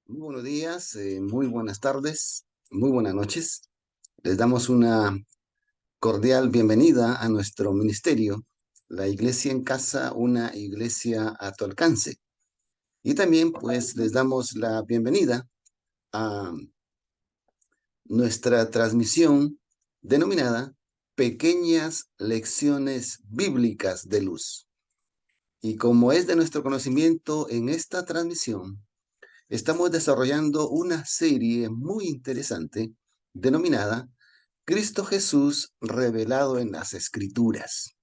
Muy buenos días, muy buenas tardes, muy buenas noches. Les damos una cordial bienvenida a nuestro ministerio, la Iglesia en Casa, una iglesia a tu alcance. Y también pues les damos la bienvenida a nuestra transmisión denominada Pequeñas Lecciones Bíblicas de Luz. Y como es de nuestro conocimiento en esta transmisión, estamos desarrollando una serie muy interesante denominada Cristo Jesús revelado en las Escrituras.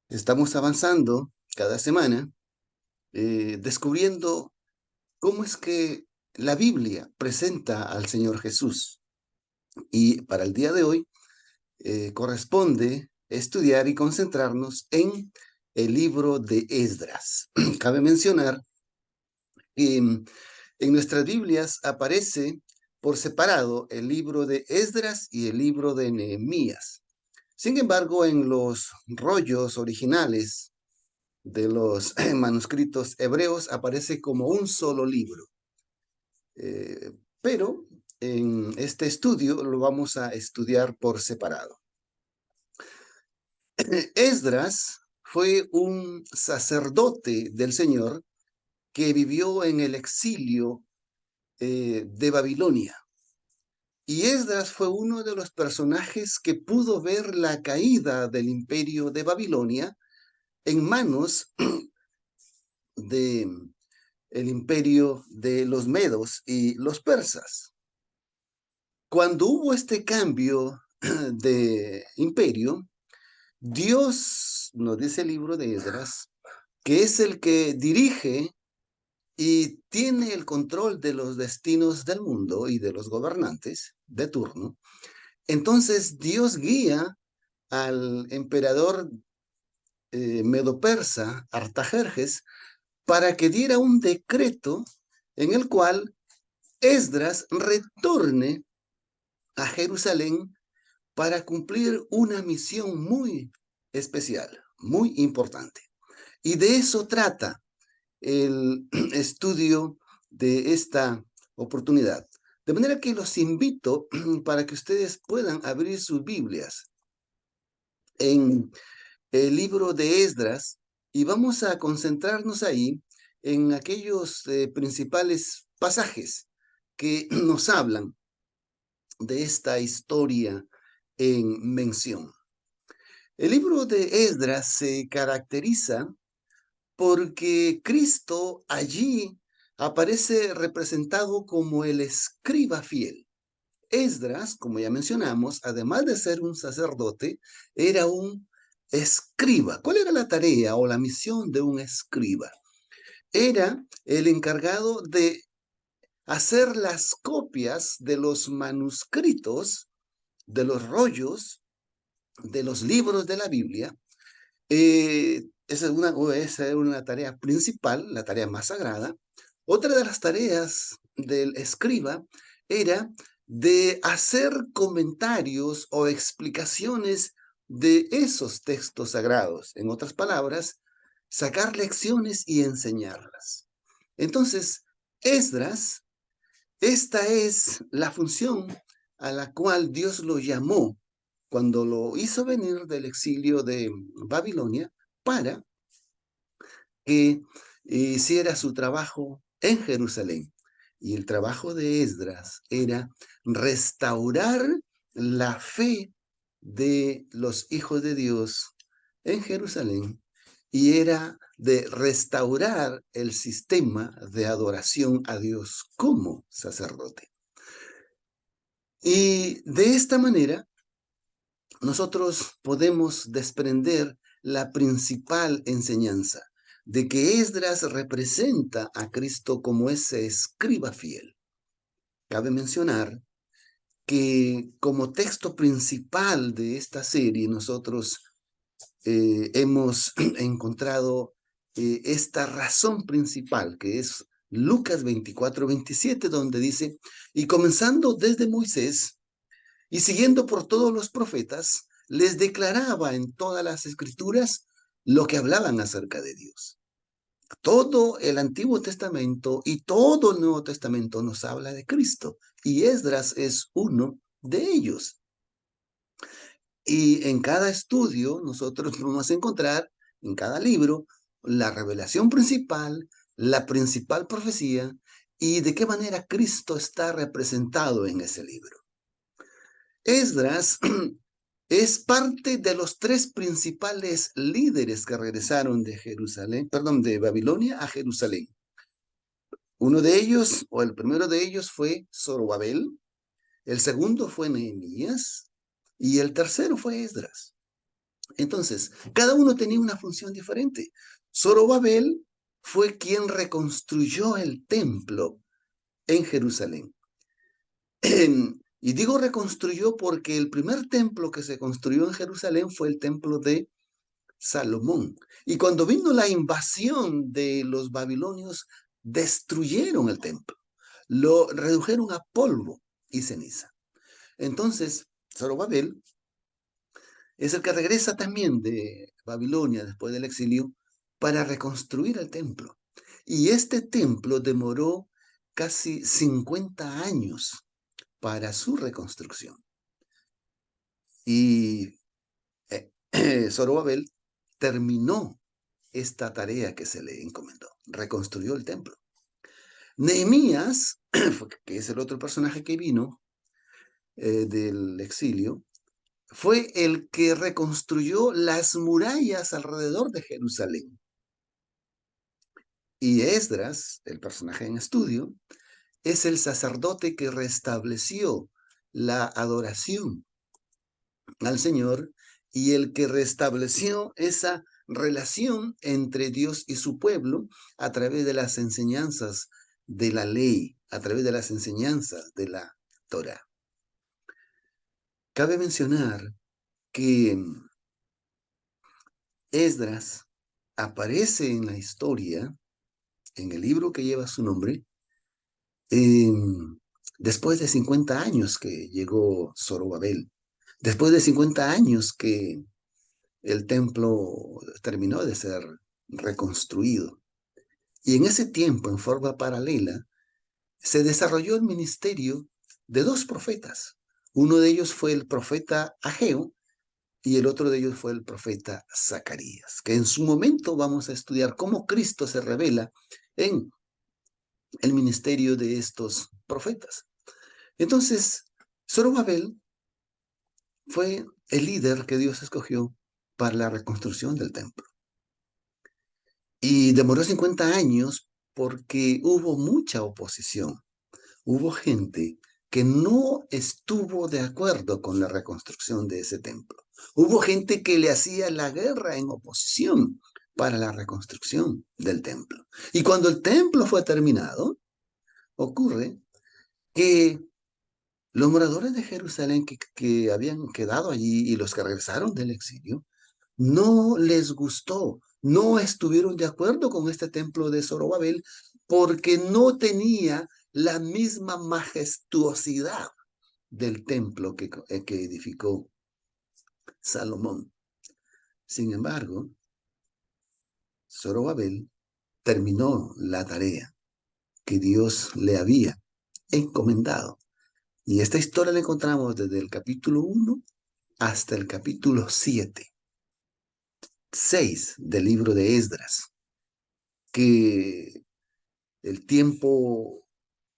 Estamos avanzando cada semana, descubriendo cómo es que la Biblia presenta al Señor Jesús. Y para el día de hoy corresponde estudiar y concentrarnos en el libro de Esdras. Cabe mencionar que en nuestras Biblias aparece por separado el libro de Esdras y el libro de Nehemías. Sin embargo, en los rollos originales de los manuscritos hebreos aparece como un solo libro. Pero en este estudio lo vamos a estudiar por separado. Esdras fue un sacerdote del Señor que vivió en el exilio de Babilonia. Y Esdras fue uno de los personajes que pudo ver la caída del imperio de Babilonia en manos de el imperio de los medos y los persas. Cuando hubo este cambio de imperio, Dios, nos dice el libro de Esdras, que es el que dirige y tiene el control de los destinos del mundo y de los gobernantes de turno. Entonces Dios guía al emperador medo-persa Artajerjes para que diera un decreto en el cual Esdras retorne a Jerusalén para cumplir una misión muy especial, muy importante. Y de eso trata el estudio de esta oportunidad. De manera que los invito para que ustedes puedan abrir sus Biblias en el libro de Esdras y vamos a concentrarnos ahí en aquellos principales pasajes que nos hablan de esta historia en mención. El libro de Esdras se caracteriza porque Cristo allí aparece representado como el escriba fiel. Esdras, como ya mencionamos, además de ser un sacerdote, era un escriba. ¿Cuál era la tarea o la misión de un escriba? Era el encargado de hacer las copias de los manuscritos, de los rollos, de los libros de la Biblia. Esa es una tarea principal, la tarea más sagrada. Otra de las tareas del escriba era de hacer comentarios o explicaciones de esos textos sagrados. En otras palabras, sacar lecciones y enseñarlas. Entonces, Esdras, esta es la función a la cual Dios lo llamó cuando lo hizo venir del exilio de Babilonia para que hiciera su trabajo en Jerusalén. Y el trabajo de Esdras era restaurar la fe de los hijos de Dios en Jerusalén y era de restaurar el sistema de adoración a Dios como sacerdote. Y de esta manera nosotros podemos desprender la principal enseñanza de que Esdras representa a Cristo como ese escriba fiel. Cabe mencionar que como texto principal de esta serie nosotros hemos encontrado esta razón principal que es Lucas 24:27, donde dice, y comenzando desde Moisés y siguiendo por todos los profetas, les declaraba en todas las escrituras lo que hablaban acerca de Dios. Todo el Antiguo Testamento y todo el Nuevo Testamento nos habla de Cristo, y Esdras es uno de ellos. Y en cada estudio nosotros vamos a encontrar, en cada libro, la revelación principal, la principal profecía y de qué manera Cristo está representado en ese libro. Esdras es parte de los tres principales líderes que regresaron de Jerusalén, perdón, de Babilonia a Jerusalén. Uno de ellos, o el primero de ellos, fue Zorobabel, el segundo fue Nehemías y el tercero fue Esdras. Entonces, cada uno tenía una función diferente. Zorobabel fue quien reconstruyó el templo en Jerusalén. Y digo reconstruyó porque el primer templo que se construyó en Jerusalén fue el templo de Salomón. Y cuando vino la invasión de los babilonios, destruyeron el templo, lo redujeron a polvo y ceniza. Entonces, Zorobabel es el que regresa también de Babilonia después del exilio para reconstruir el templo. Y este templo demoró casi 50 años para su reconstrucción. Y Zorobabel terminó esta tarea que se le encomendó, reconstruyó el templo. Nehemías, que es el otro personaje que vino del exilio, fue el que reconstruyó las murallas alrededor de Jerusalén. Y Esdras, el personaje en estudio, es el sacerdote que restableció la adoración al Señor y el que restableció esa relación entre Dios y su pueblo a través de las enseñanzas de la ley, a través de las enseñanzas de la Torá. Cabe mencionar que Esdras aparece en la historia, en el libro que lleva su nombre, después de 50 años que llegó Zorobabel, después de 50 años que el templo terminó de ser reconstruido. Y en ese tiempo, en forma paralela, se desarrolló el ministerio de dos profetas. Uno de ellos fue el profeta Ageo y el otro de ellos fue el profeta Zacarías, que en su momento vamos a estudiar cómo Cristo se revela en el ministerio de estos profetas. Entonces, Zorobabel fue el líder que Dios escogió para la reconstrucción del templo. Y demoró 50 años porque hubo mucha oposición. Hubo gente que no estuvo de acuerdo con la reconstrucción de ese templo. Hubo gente que le hacía la guerra en oposición para la reconstrucción del templo. Y cuando el templo fue terminado, ocurre que los moradores de Jerusalén que habían quedado allí y los que regresaron del exilio, no les gustó, no estuvieron de acuerdo con este templo de Zorobabel porque no tenía la misma majestuosidad del templo que edificó Salomón. Sin embargo, Zorobabel terminó la tarea que Dios le había encomendado. Y esta historia la encontramos desde el capítulo 1 hasta el capítulo 6 del libro de Esdras, que el tiempo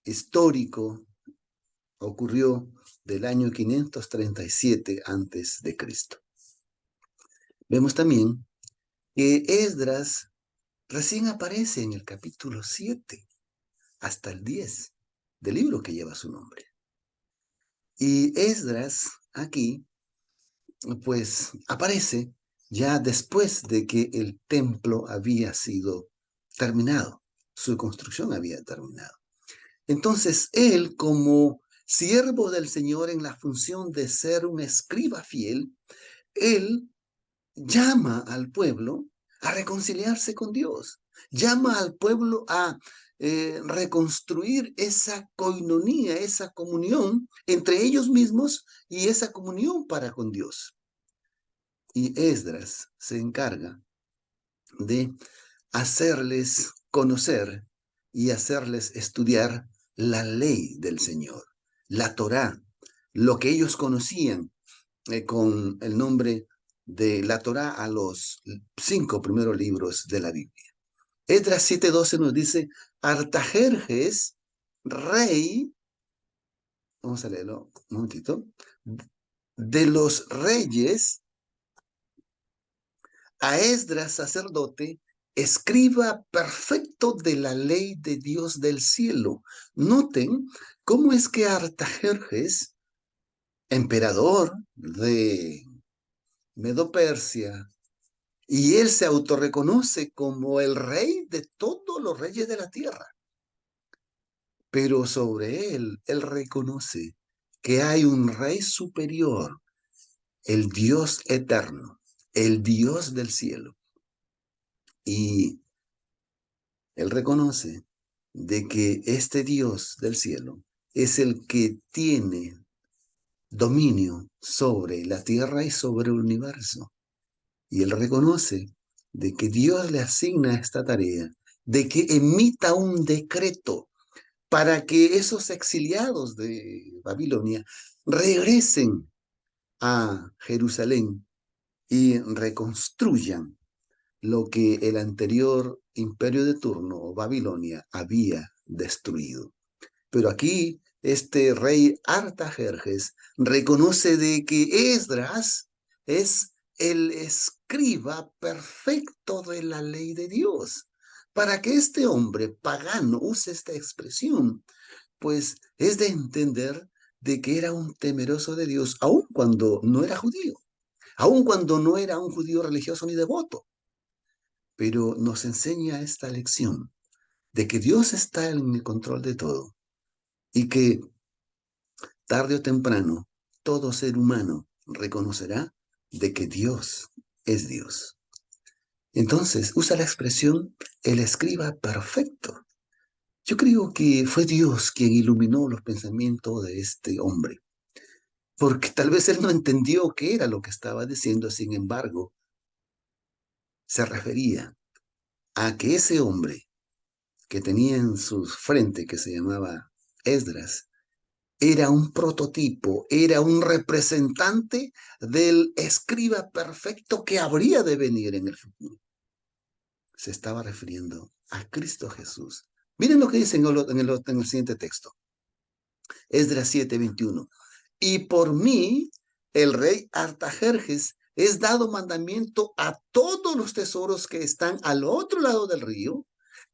histórico ocurrió del año 537 antes de Cristo. Vemos también que Esdras recién aparece en el capítulo 7 hasta el 10 del libro que lleva su nombre. Y Esdras aquí, pues, aparece ya después de que el templo había sido terminado, su construcción había terminado. Entonces, él, como siervo del Señor en la función de ser un escriba fiel, él llama al pueblo a reconciliarse con Dios, llama al pueblo a reconstruir esa coinonía, esa comunión entre ellos mismos y esa comunión para con Dios. Y Esdras se encarga de hacerles conocer y hacerles estudiar la ley del Señor, la Torá, lo que ellos conocían con el nombre de la Torá a los 5 primeros libros de la Biblia. Esdras 7:12 nos dice, Artajerjes, rey, vamos a leerlo un momentito, de los reyes, a Esdras, sacerdote, escriba perfecto de la ley de Dios del cielo. Noten cómo es que Artajerjes, emperador de Medo-Persia, y él se autorreconoce como el rey de todos los reyes de la tierra. Pero sobre él reconoce que hay un rey superior, el Dios eterno, el Dios del cielo. Y él reconoce de que este Dios del cielo es el que tiene dominio sobre la tierra y sobre el universo. Y él reconoce de que Dios le asigna esta tarea, de que emita un decreto para que esos exiliados de Babilonia regresen a Jerusalén y reconstruyan lo que el anterior imperio de turno, o Babilonia, había destruido. Pero aquí este rey Artajerjes reconoce de que Esdras es el escriba perfecto de la ley de Dios. Para que este hombre pagano use esta expresión, pues es de entender de que era un temeroso de Dios, aun cuando no era judío, aun cuando no era un judío religioso ni devoto. Pero nos enseña esta lección de que Dios está en el control de todo y que tarde o temprano todo ser humano reconocerá de que Dios es Dios. Entonces usa la expresión el escriba perfecto. Yo creo que fue Dios quien iluminó los pensamientos de este hombre, porque tal vez él no entendió qué era lo que estaba diciendo, sin embargo, se refería a que ese hombre que tenía en su frente, que se llamaba Esdras, era un prototipo, era un representante del escriba perfecto que habría de venir en el futuro. Se estaba refiriendo a Cristo Jesús. Miren lo que dice en el siguiente texto. Esdras 7:21. Y por mí, el rey Artajerjes, es dado mandamiento a todos los tesoros que están al otro lado del río,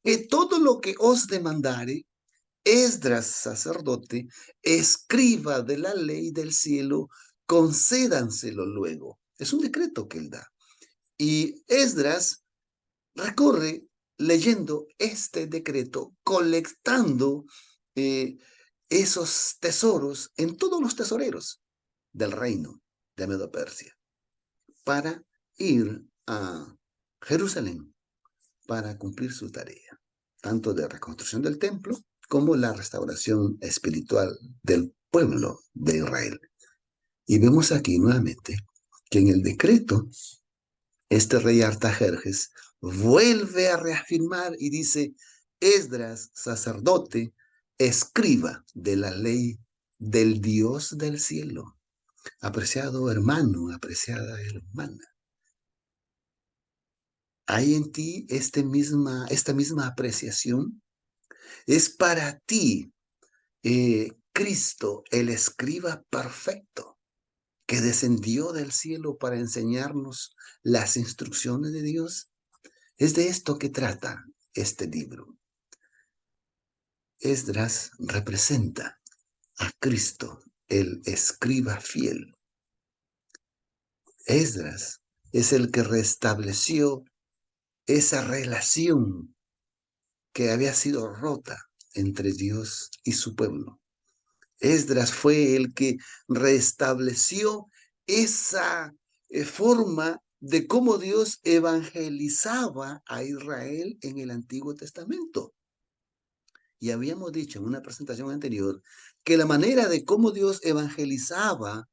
que todo lo que os demandare, Esdras, sacerdote, escriba de la ley del cielo, concédanselo luego. Es un decreto que él da. Y Esdras recorre leyendo este decreto, colectando esos tesoros en todos los tesoreros del reino de Medo-Persia para ir a Jerusalén para cumplir su tarea, tanto de reconstrucción del templo como la restauración espiritual del pueblo de Israel. Y vemos aquí nuevamente que en el decreto, este rey Artajerjes vuelve a reafirmar y dice, Esdras, sacerdote, escriba de la ley del Dios del cielo. Apreciado hermano, apreciada hermana, ¿hay en ti esta misma apreciación? Es para ti Cristo, el escriba perfecto, que descendió del cielo para enseñarnos las instrucciones de Dios. Es de esto que trata este libro. Esdras representa a Cristo, el escriba fiel. Esdras es el que restableció esa relación que había sido rota entre Dios y su pueblo. Esdras fue el que restableció esa forma de cómo Dios evangelizaba a Israel en el Antiguo Testamento. Y habíamos dicho en una presentación anterior que la manera de cómo Dios evangelizaba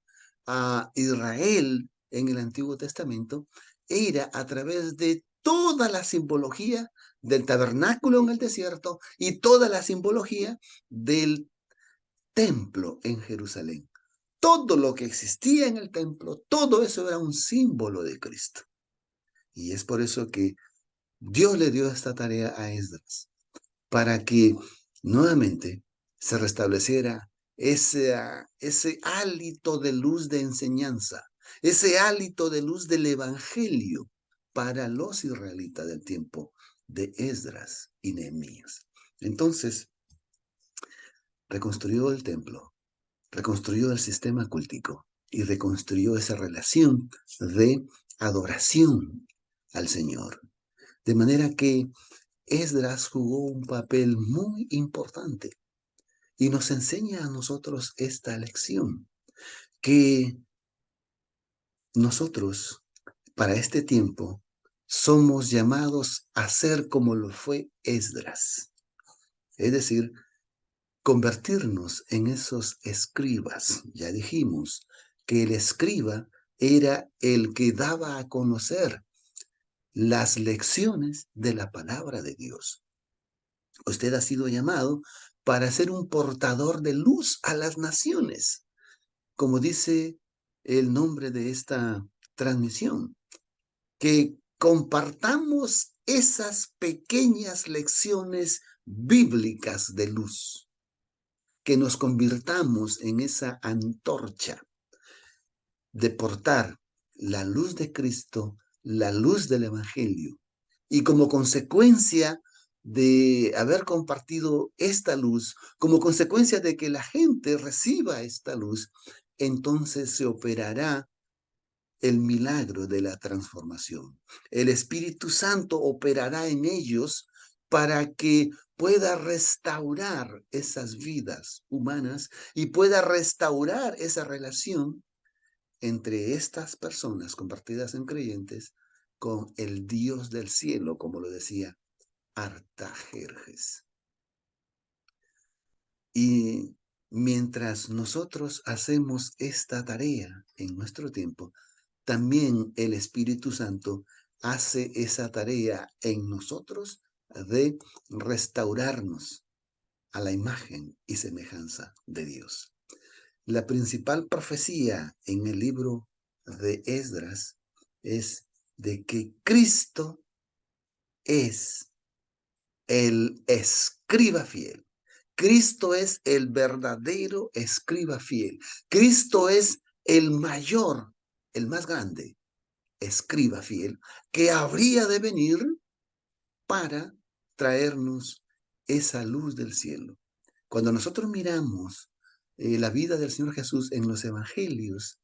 a Israel en el Antiguo Testamento era a través de toda la simbología del tabernáculo en el desierto y toda la simbología del templo en Jerusalén. Todo lo que existía en el templo, todo eso era un símbolo de Cristo. Y es por eso que Dios le dio esta tarea a Esdras, para que nuevamente se restableciera ese hálito de luz de enseñanza, ese hálito de luz del evangelio para los israelitas del tiempo de Esdras y Nehemías. Entonces, reconstruyó el templo, reconstruyó el sistema cultico y reconstruyó esa relación de adoración al Señor. De manera que Esdras jugó un papel muy importante y nos enseña a nosotros esta lección, que nosotros para este tiempo somos llamados a ser como lo fue Esdras, es decir, convertirnos en esos escribas. Ya dijimos que el escriba era el que daba a conocer las lecciones de la palabra de Dios. Usted ha sido llamado para ser un portador de luz a las naciones, como dice el nombre de esta transmisión, que compartamos esas pequeñas lecciones bíblicas de luz, que nos convirtamos en esa antorcha de portar la luz de Cristo, la luz del Evangelio. Y como consecuencia de haber compartido esta luz, como consecuencia de que la gente reciba esta luz, entonces se operará el milagro de la transformación. El Espíritu Santo operará en ellos para que pueda restaurar esas vidas humanas y pueda restaurar esa relación entre estas personas convertidas en creyentes con el Dios del cielo, como lo decía Artajerjes. Y mientras nosotros hacemos esta tarea en nuestro tiempo, también el Espíritu Santo hace esa tarea en nosotros de restaurarnos a la imagen y semejanza de Dios. La principal profecía en el libro de Esdras es de que Cristo es el escriba fiel. Cristo es el verdadero escriba fiel. Cristo es el mayor, el más grande escriba fiel que habría de venir para traernos esa luz del cielo. Cuando nosotros miramos la vida del Señor Jesús en los evangelios,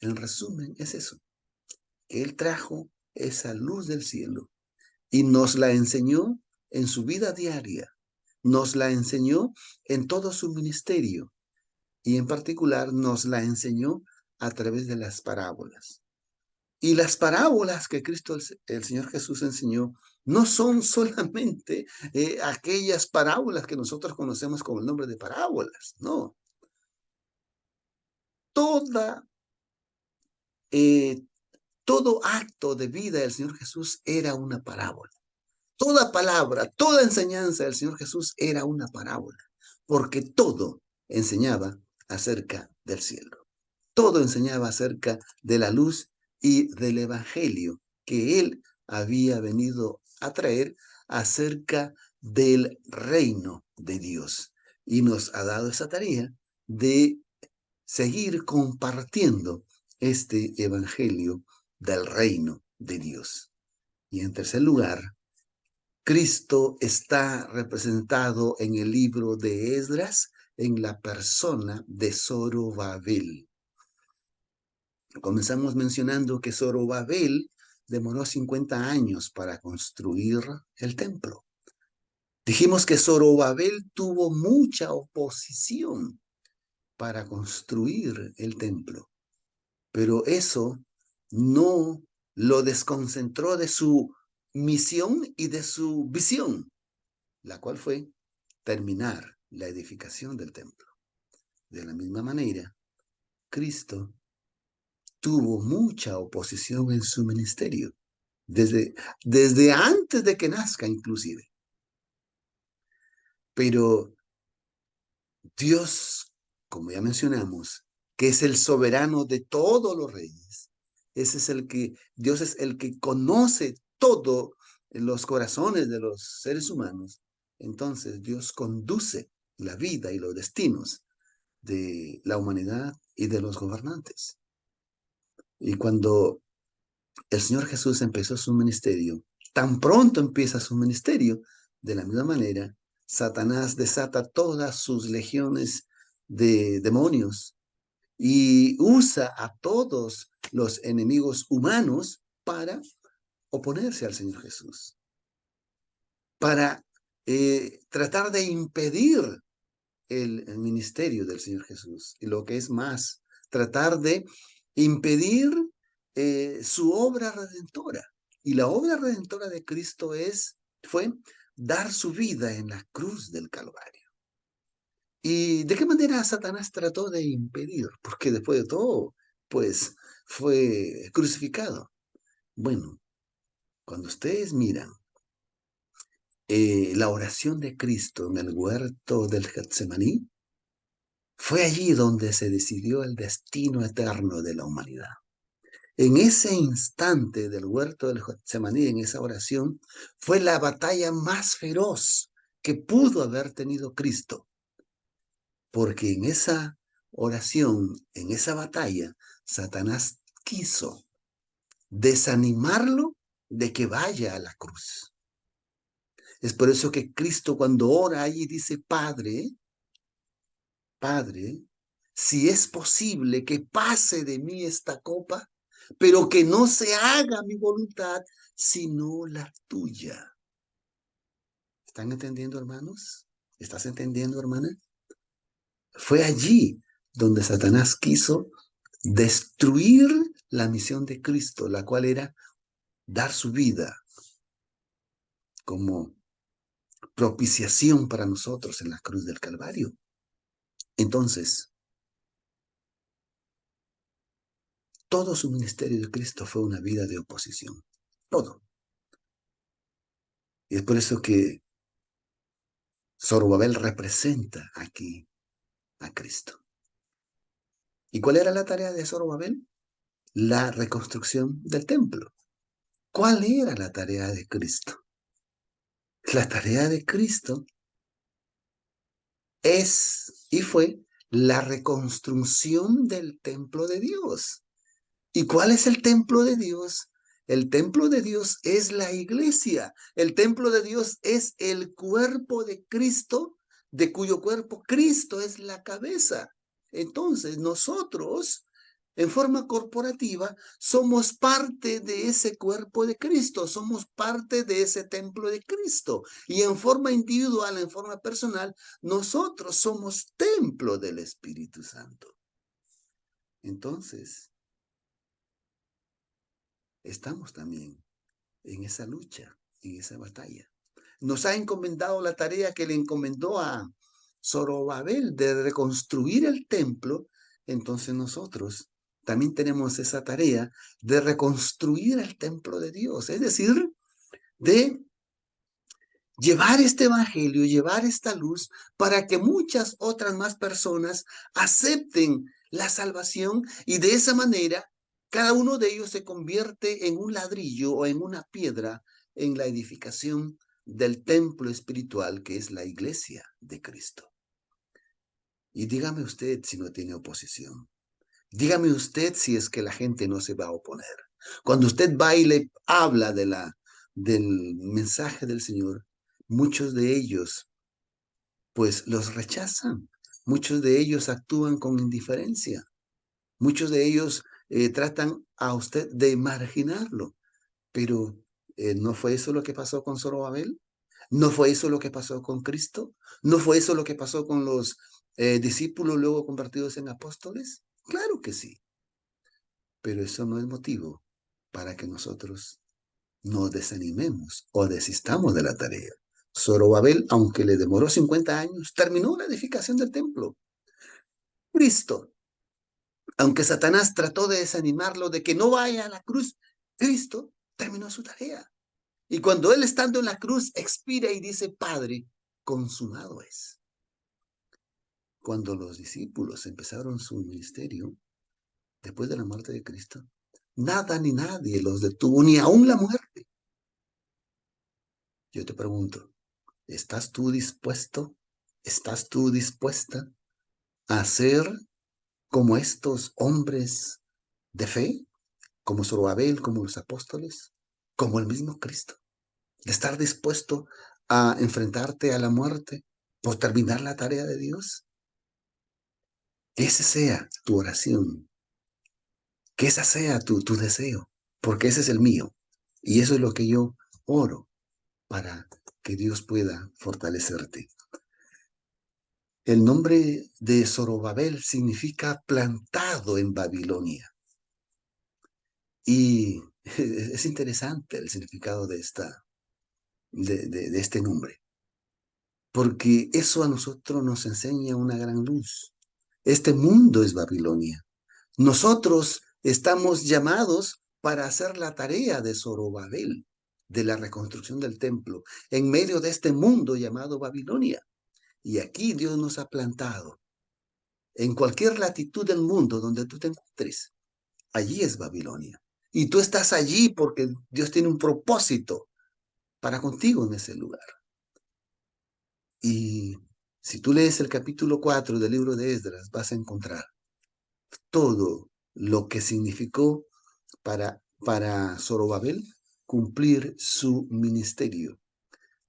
en resumen es eso, que Él trajo esa luz del cielo y nos la enseñó en su vida diaria, nos la enseñó en todo su ministerio y en particular nos la enseñó a través de las parábolas. Y las parábolas que Cristo, el Señor Jesús enseñó, no son solamente aquellas parábolas que nosotros conocemos con el nombre de parábolas, no. Todo acto de vida del Señor Jesús era una parábola. Toda palabra, toda enseñanza del Señor Jesús era una parábola, porque todo enseñaba acerca del cielo. Todo enseñaba acerca de la luz y del evangelio que Él había venido a traer acerca del reino de Dios. Y nos ha dado esa tarea de seguir compartiendo este evangelio del reino de Dios. Y en tercer lugar, Cristo está representado en el libro de Esdras en la persona de Zorobabel. Comenzamos mencionando que Zorobabel demoró 50 años para construir el templo. Dijimos que Zorobabel tuvo mucha oposición para construir el templo, pero eso no lo desconcentró de su misión y de su visión, la cual fue terminar la edificación del templo. De la misma manera, Cristo tuvo mucha oposición en su ministerio, desde antes de que nazca inclusive. Pero Dios, como ya mencionamos, que es el soberano de todos los reyes, Dios es el que conoce todo en los corazones de los seres humanos. Entonces Dios conduce la vida y los destinos de la humanidad y de los gobernantes. Y cuando el Señor Jesús empezó su ministerio, tan pronto empieza su ministerio, de la misma manera, Satanás desata todas sus legiones de demonios y usa a todos los enemigos humanos para oponerse al Señor Jesús, para tratar de impedir el ministerio del Señor Jesús. Y lo que es más, tratar de impedir su obra redentora. Y la obra redentora de Cristo fue dar su vida en la cruz del Calvario. ¿Y de qué manera Satanás trató de impedir? Porque después de todo, pues fue crucificado. Bueno, cuando ustedes miran la oración de Cristo en el huerto del Getsemaní, fue allí donde se decidió el destino eterno de la humanidad. En ese instante del huerto del Getsemaní, en esa oración, fue la batalla más feroz que pudo haber tenido Cristo. Porque en esa oración, en esa batalla, Satanás quiso desanimarlo de que vaya a la cruz. Es por eso que Cristo cuando ora allí dice, Padre, Padre, si es posible que pase de mí esta copa, pero que no se haga mi voluntad, sino la tuya. ¿Están entendiendo, hermanos? ¿Estás entendiendo, hermana? Fue allí donde Satanás quiso destruir la misión de Cristo, la cual era dar su vida como propiciación para nosotros en la cruz del Calvario. Entonces, todo su ministerio de Cristo fue una vida de oposición. Todo. Y es por eso que Zorobabel representa aquí a Cristo. ¿Y cuál era la tarea de Zorobabel? La reconstrucción del templo. ¿Cuál era la tarea de Cristo? La tarea de Cristo es y fue la reconstrucción del templo de Dios. ¿Y cuál es el templo de Dios? El templo de Dios es la iglesia. El templo de Dios es el cuerpo de Cristo, de cuyo cuerpo Cristo es la cabeza. Entonces, nosotros, en forma corporativa, somos parte de ese cuerpo de Cristo, somos parte de ese templo de Cristo. Y en forma individual, en forma personal, nosotros somos templo del Espíritu Santo. Entonces, estamos también en esa lucha, en esa batalla. Nos ha encomendado la tarea que le encomendó a Zorobabel de reconstruir el templo, entonces nosotros también tenemos esa tarea de reconstruir el templo de Dios, es decir, de llevar este evangelio, llevar esta luz para que muchas otras más personas acepten la salvación y de esa manera cada uno de ellos se convierte en un ladrillo o en una piedra en la edificación del templo espiritual que es la iglesia de Cristo. Y dígame usted si no tiene oposición. Dígame usted si es que la gente no se va a oponer. Cuando usted va y le habla del mensaje del Señor, muchos de ellos pues los rechazan. Muchos de ellos actúan con indiferencia. Muchos de ellos tratan a usted de marginarlo. Pero ¿no fue eso lo que pasó con Zorobabel? ¿No fue eso lo que pasó con Cristo? ¿No fue eso lo que pasó con los discípulos luego convertidos en apóstoles? Claro que sí. Pero eso no es motivo para que nosotros nos desanimemos o desistamos de la tarea. Zorobabel, aunque le demoró 50 años, terminó la edificación del templo. Cristo, aunque Satanás trató de desanimarlo, de que no vaya a la cruz, Cristo terminó su tarea. Y cuando él, estando en la cruz, expira y dice, Padre, consumado es. Cuando los discípulos empezaron su ministerio, después de la muerte de Cristo, nada ni nadie los detuvo, ni aún la muerte. Yo te pregunto, ¿estás tú dispuesto? ¿Estás tú dispuesta a ser como estos hombres de fe, como Zorobabel, como los apóstoles, como el mismo Cristo? ¿De estar dispuesto a enfrentarte a la muerte por terminar la tarea de Dios? Que ese sea tu oración, que ese sea tu deseo, porque ese es el mío. Y eso es lo que yo oro para que Dios pueda fortalecerte. El nombre de Zorobabel significa plantado en Babilonia. Y es interesante el significado de este nombre, porque eso a nosotros nos enseña una gran luz. Este mundo es Babilonia. Nosotros estamos llamados para hacer la tarea de Zorobabel, de la reconstrucción del templo, en medio de este mundo llamado Babilonia. Y aquí Dios nos ha plantado. En cualquier latitud del mundo donde tú te encuentres, allí es Babilonia. Y tú estás allí porque Dios tiene un propósito para contigo en ese lugar. Y si tú lees el capítulo 4 del libro de Esdras, vas a encontrar todo lo que significó para Zorobabel cumplir su ministerio.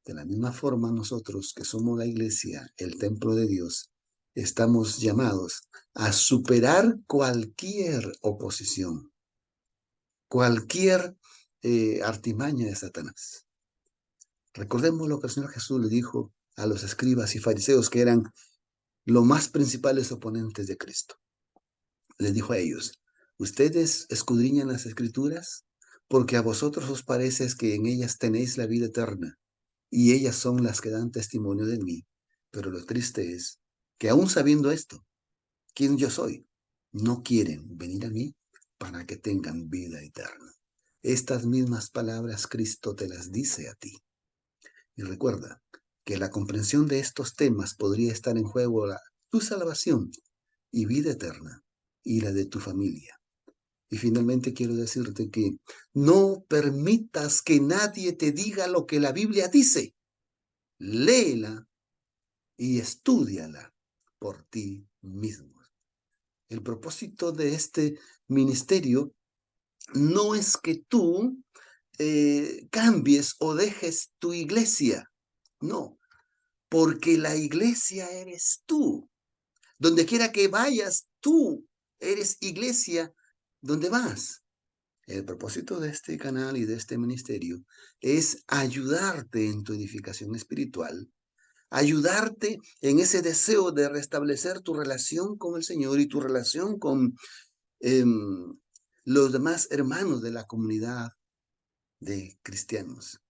De la misma forma, nosotros que somos la iglesia, el templo de Dios, estamos llamados a superar cualquier oposición, cualquier artimaña de Satanás. Recordemos lo que el Señor Jesús le dijo a los escribas y fariseos, que eran los más principales oponentes de Cristo. Les dijo a ellos, ustedes escudriñan las escrituras porque a vosotros os parece que en ellas tenéis la vida eterna y ellas son las que dan testimonio de mí. Pero lo triste es que aún sabiendo esto, quién yo soy, no quieren venir a mí para que tengan vida eterna. Estas mismas palabras Cristo te las dice a ti. Y recuerda que la comprensión de estos temas podría estar en juego tu salvación y vida eterna y la de tu familia. Y finalmente quiero decirte que no permitas que nadie te diga lo que la Biblia dice. Léela y estúdiala por ti mismo. El propósito de este ministerio no es que tú cambies o dejes tu iglesia. No, porque la iglesia eres tú. Donde quiera que vayas, tú eres iglesia donde vas. El propósito de este canal y de este ministerio es ayudarte en tu edificación espiritual, ayudarte en ese deseo de restablecer tu relación con el Señor y tu relación con los demás hermanos de la comunidad de cristianos.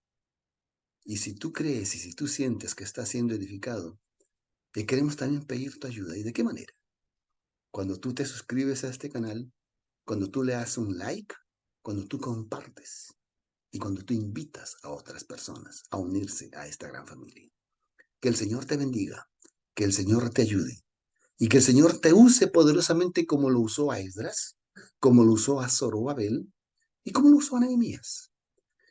Y si tú crees y si tú sientes que estás siendo edificado, te queremos también pedir tu ayuda. ¿Y de qué manera? Cuando tú te suscribes a este canal, cuando tú le das un like, cuando tú compartes y cuando tú invitas a otras personas a unirse a esta gran familia. Que el Señor te bendiga, que el Señor te ayude y que el Señor te use poderosamente como lo usó a Esdras, como lo usó a Zorobabel y como lo usó a Nehemías.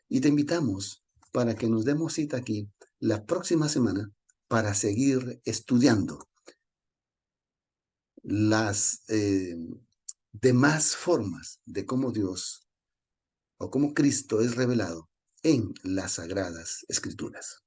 Y te invitamos para que nos demos cita aquí la próxima semana para seguir estudiando las demás formas de cómo Dios o cómo Cristo es revelado en las Sagradas Escrituras.